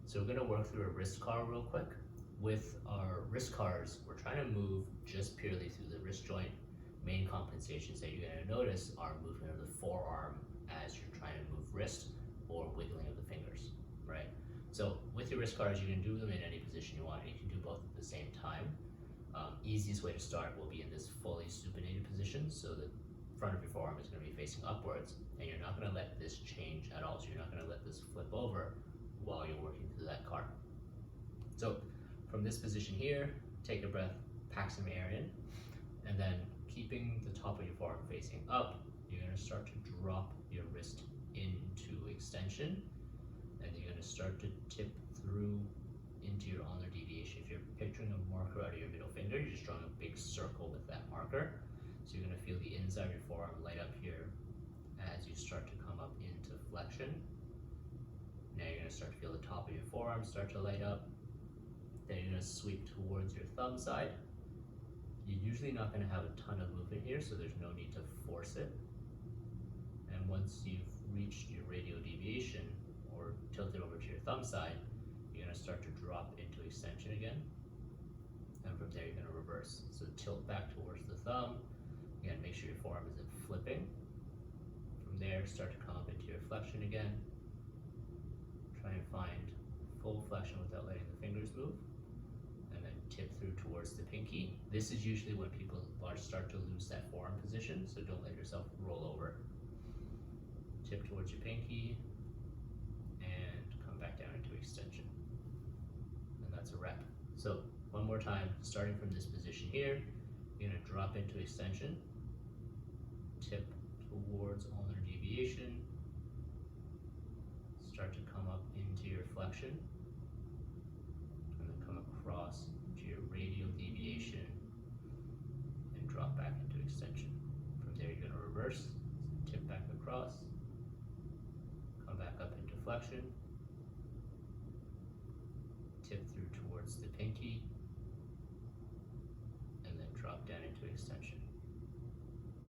So we're gonna work through a wrist car real quick. With our wrist cars, we're trying to move just purely through the wrist joint. Main compensations that you're gonna notice are movement of the forearm as you're trying to move wrist or wiggling of the fingers, right? So with your wrist cars, you can do them in any position you want. You can do both at the same time. Easiest way to start will be in this fully supinated position. So the front of your forearm is gonna be facing upwards, and you're not gonna let this change at all. So you're not gonna let this flip over while you're working through that car. So from this position here, take a breath, pack some air in, and then keeping the top of your forearm facing up, you're gonna start to drop your wrist into extension, and you're gonna start to tip through into your ulnar deviation. If you're picturing a marker out of your middle finger, you're just drawing a big circle with that marker. So you're gonna feel the inside of your forearm light up here as you start to come up into flexion. Now you're gonna start to feel the top of your forearm start to light up. Then you're gonna sweep towards your thumb side. You're usually not gonna have a ton of movement here, so there's no need to force it. And once you've reached your radial deviation or tilted over to your thumb side, you're gonna start to drop into extension again. And from there, you're gonna reverse. So tilt back towards the thumb. Again, make sure your forearm isn't flipping. From there, start to come up into your flexion again. Try and find full flexion without letting the fingers move. And then tip through towards the pinky. This is usually when people start to lose that forearm position, so don't let yourself roll over. Tip towards your pinky and come back down into extension. And that's a wrap. So one more time, starting from this position here, you're gonna drop into extension, tip towards ulnar deviation, start to come up into your flexion, and then come across to your radial deviation and drop back into extension. From there, you're gonna reverse, tip back across, come back up into flexion, tip through towards the pinky, and then drop down into extension.